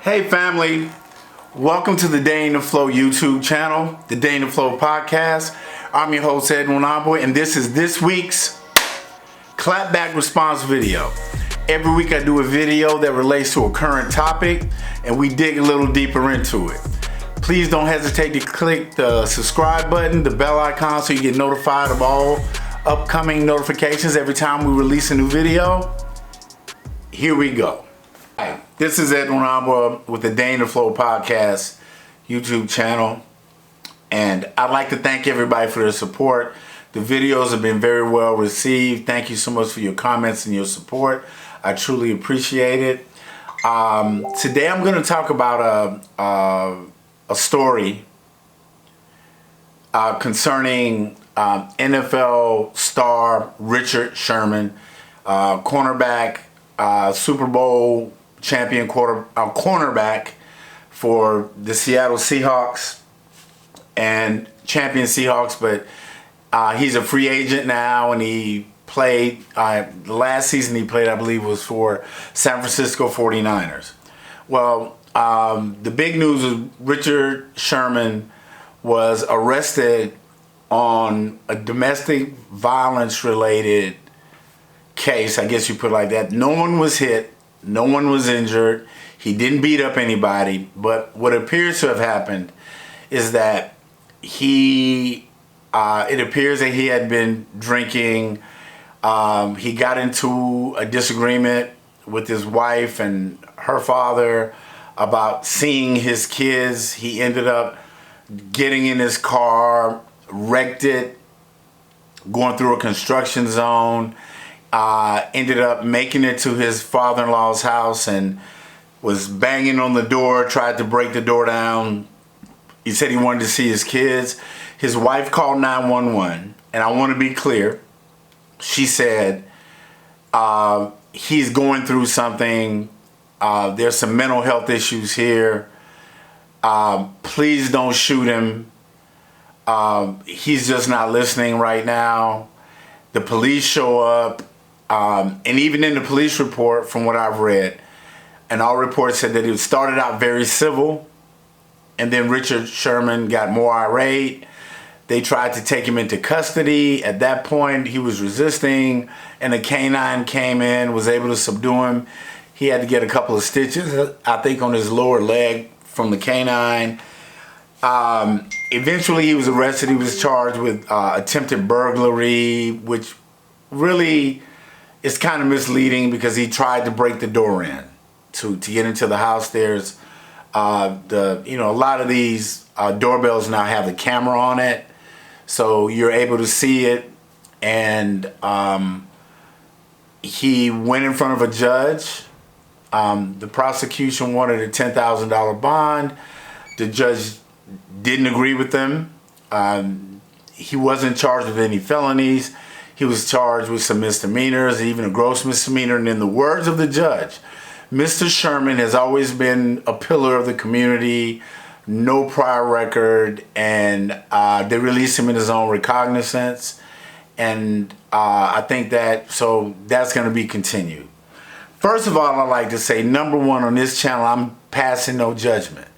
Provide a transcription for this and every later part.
Hey family, welcome to the Day in the Flow YouTube channel, the Day in the Flow podcast. I'm your host Edwin Amboy, and this is this week's Clapback response video. Every week I do a video that relates to a current topic and we dig a little deeper into it. Please don't hesitate to click the subscribe button, the bell icon, so you get notified of all upcoming notifications every time we release a new video. Here we go. Hi, this is Edwin Amboy with the Day in the Flow podcast YouTube channel, and I'd like to thank everybody for their support. The videos have been very well received. Thank you so much for your comments and your support. I truly appreciate it. Today I'm going to talk about a story concerning NFL star Richard Sherman, cornerback, Super Bowl champion cornerback for the Seattle Seahawks and champion Seahawks, but he's a free agent now, and he played, the last season he played, I believe, was for San Francisco 49ers. Well, the big news is Richard Sherman was arrested on a domestic violence related case, I guess you put it like that. No one was hit, no one was injured, he didn't beat up anybody, but what appears to have happened is that it appears that he had been drinking. He got into a disagreement with his wife and her father about seeing his kids. He ended up getting in his car, wrecked it, going through a construction zone, ended up making it to his father-in-law's house and was banging on the door, tried to break the door down. He said he wanted to see his kids. His wife called 911, and I want to be clear. She said he's going through something. There's some mental health issues here. Please don't shoot him. He's just not listening right now. The police show up, and even in the police report, from what I've read, and all reports said that it started out very civil, and then Richard Sherman got more irate. They tried to take him into custody. At that point, he was resisting, and a canine came in, was able to subdue him. He had to get a couple of stitches, I think, on his lower leg from the canine. Eventually, he was arrested. He was charged with attempted burglary, which really is kind of misleading because he tried to break the door in to get into the house. There's a lot of these doorbells now have the camera on it, so you're able to see it. And he went in front of a judge. The prosecution wanted a $10,000 bond. The judge didn't agree with them. He wasn't charged with any felonies. He was charged with some misdemeanors, even a gross misdemeanor. And in the words of the judge, Mr. Sherman has always been a pillar of the community, no prior record, and they released him in his own recognizance. And I think that's going to be continued. First of all, I'd like to say, number one, on this channel, I'm passing no judgment.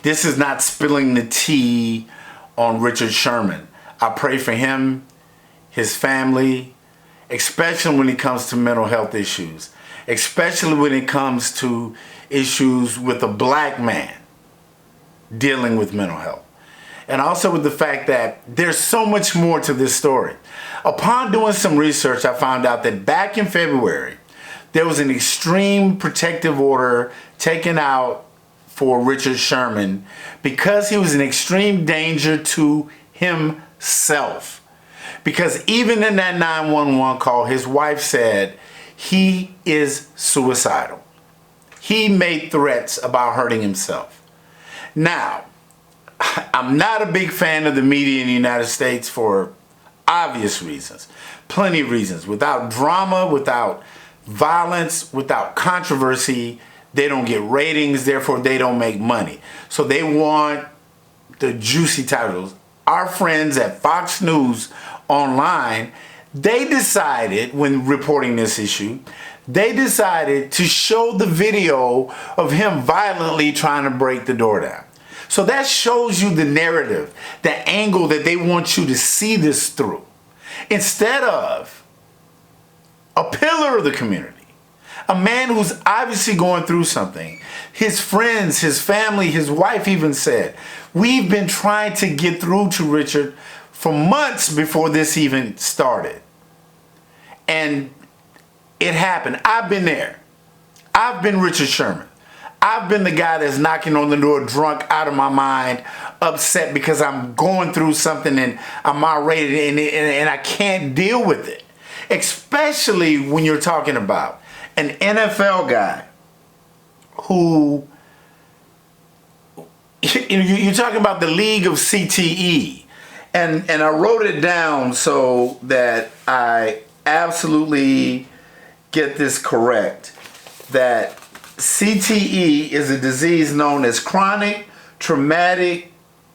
This is not spilling the tea on Richard Sherman. I pray for him, his family, especially when it comes to mental health issues, especially when it comes to issues with a black man dealing with mental health. And also with the fact that there's so much more to this story. Upon doing some research, I found out that back in February, there was an extreme protective order taken out for Richard Sherman because he was in extreme danger to himself. Because even in that 911 call, his wife said he is suicidal. He made threats about hurting himself. Now, I'm not a big fan of the media in the United States for obvious reasons. Plenty of reasons. Without drama, without violence, without controversy, they don't get ratings, therefore they don't make money. So they want the juicy titles. Our friends at Fox News Online, they decided when reporting this issue they decided to show the video of him violently trying to break the door down. So that shows you the narrative, the angle that they want you to see this through. Instead of a pillar of the community, a man who's obviously going through something. His friends, his family, his wife even said, we've been trying to get through to Richard for months before this even started. And it happened. I've been there. I've been Richard Sherman. I've been the guy that's knocking on the door drunk, out of my mind, upset because I'm going through something and I'm irate and I can't deal with it. Especially when you're talking about an NFL guy who, you're talking about the league of CTE. And I wrote it down so that I absolutely get this correct, that CTE is a disease known as chronic traumatic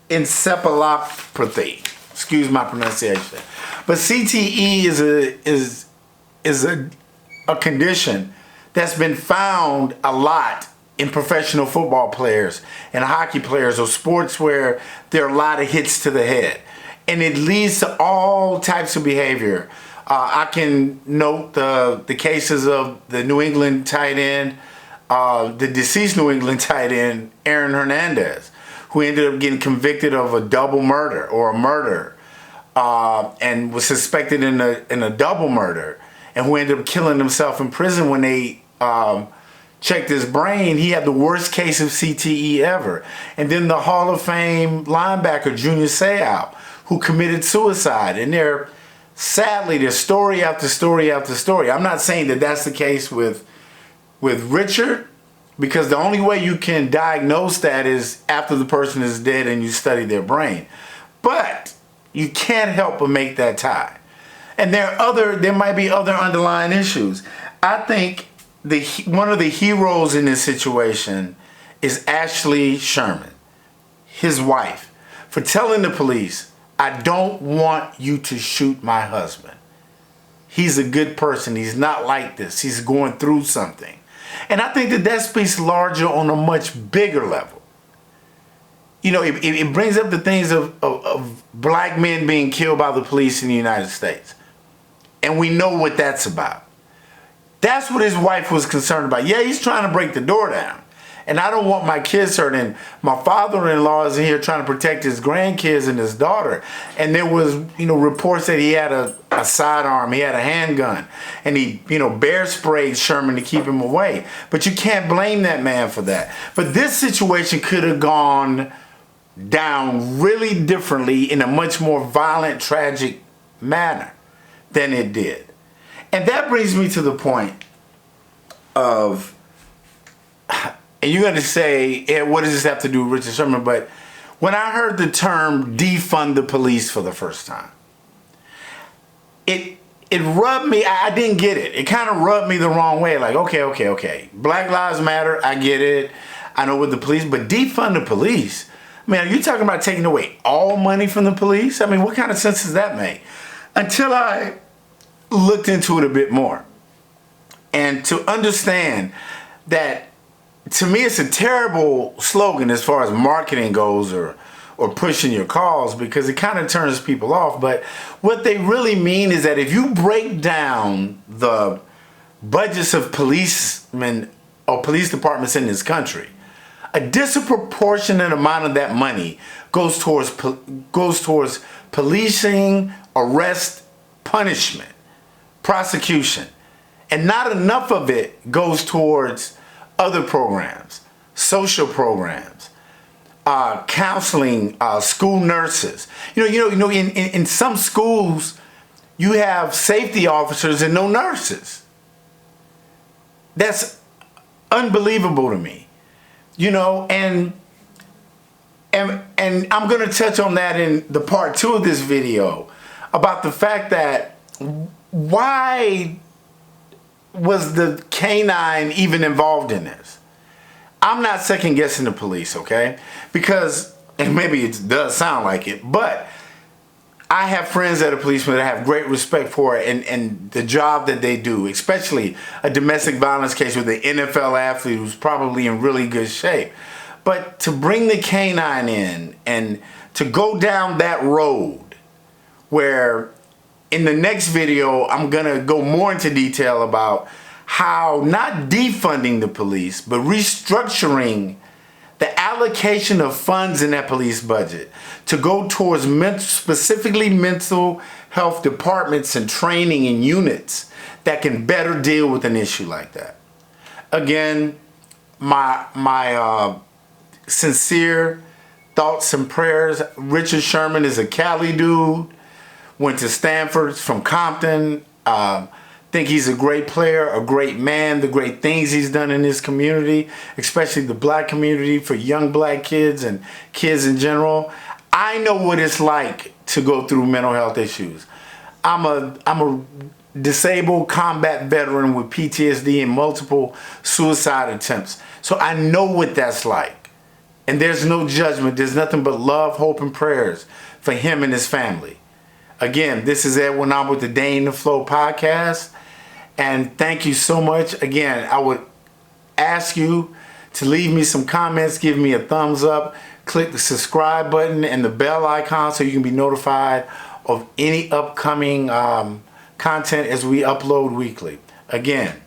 encephalopathy. Excuse my pronunciation. But CTE is a condition that's been found a lot in professional football players and hockey players, or sports where there are a lot of hits to the head. And it leads to all types of behavior. I can note the cases of the New England tight end, the deceased New England tight end, Aaron Hernandez, who ended up getting convicted of a double murder or a murder, and was suspected in a double murder, and who ended up killing himself in prison. When they checked his brain, he had the worst case of CTE ever. And then the Hall of Fame linebacker, Junior Seau, who committed suicide. And sadly, there's story after story after story. I'm not saying that that's the case with Richard, because the only way you can diagnose that is after the person is dead and you study their brain. But you can't help but make that tie. And there might be other underlying issues. I think one of the heroes in this situation is Ashley Sherman, his wife, for telling the police, I don't want you to shoot my husband. He's a good person. He's not like this. He's going through something. And I think that speaks larger on a much bigger level. You know, it brings up the things of black men being killed by the police in the United States. And we know what that's about. That's what his wife was concerned about. Yeah, he's trying to break the door down. And I don't want my kids hurt. And my father-in-law is here trying to protect his grandkids and his daughter. And there was, reports that he had a sidearm, he had a handgun, and he, bear sprayed Sherman to keep him away. But you can't blame that man for that. But this situation could have gone down really differently in a much more violent, tragic manner than it did. And that brings me to the point of, and you're going to say, what does this have to do with Richard Sherman? But when I heard the term defund the police for the first time, it rubbed me, I didn't get it. It kind of rubbed me the wrong way. Like, okay. Black Lives Matter, I get it. I know with the police, but defund the police? Man, are you talking about taking away all money from the police? I mean, what kind of sense does that make? Until I looked into it a bit more. And to understand that, to me, it's a terrible slogan as far as marketing goes, or pushing your cause, because it kind of turns people off. But what they really mean is that if you break down the budgets of policemen or police departments in this country, a disproportionate amount of that money goes towards policing, arrest, punishment, prosecution, and not enough of it goes towards other programs, social programs, counseling, school nurses. In some schools, you have safety officers and no nurses. That's unbelievable to me. And I'm going to touch on that in the part 2 of this video, about the fact that why was the canine even involved in this? I'm not second guessing the police, okay? Because, and maybe it does sound like it, but I have friends that are policemen that I have great respect for and the job that they do, especially a domestic violence case with an NFL athlete who's probably in really good shape. But to bring the canine in and to go down that road where in the next video, I'm going to go more into detail about how not defunding the police, but restructuring the allocation of funds in that police budget to go towards specifically mental health departments and training and units that can better deal with an issue like that. Again, my sincere thoughts and prayers. Richard Sherman is a Cali dude, went to Stanford, from Compton. Think he's a great player, a great man, the great things he's done in his community, especially the black community, for young black kids and kids in general. I know what it's like to go through mental health issues. I'm a disabled combat veteran with PTSD and multiple suicide attempts. So I know what that's like. And there's no judgment. There's nothing but love, hope, and prayers for him and his family. Again, this is Ed Winamba with the Day in the Flow podcast. And thank you so much. Again, I would ask you to leave me some comments, give me a thumbs up, click the subscribe button and the bell icon so you can be notified of any upcoming content as we upload weekly. Again,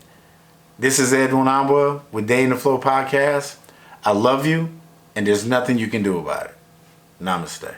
this is Ed Winamba with Day in the Flow podcast. I love you, and there's nothing you can do about it. Namaste.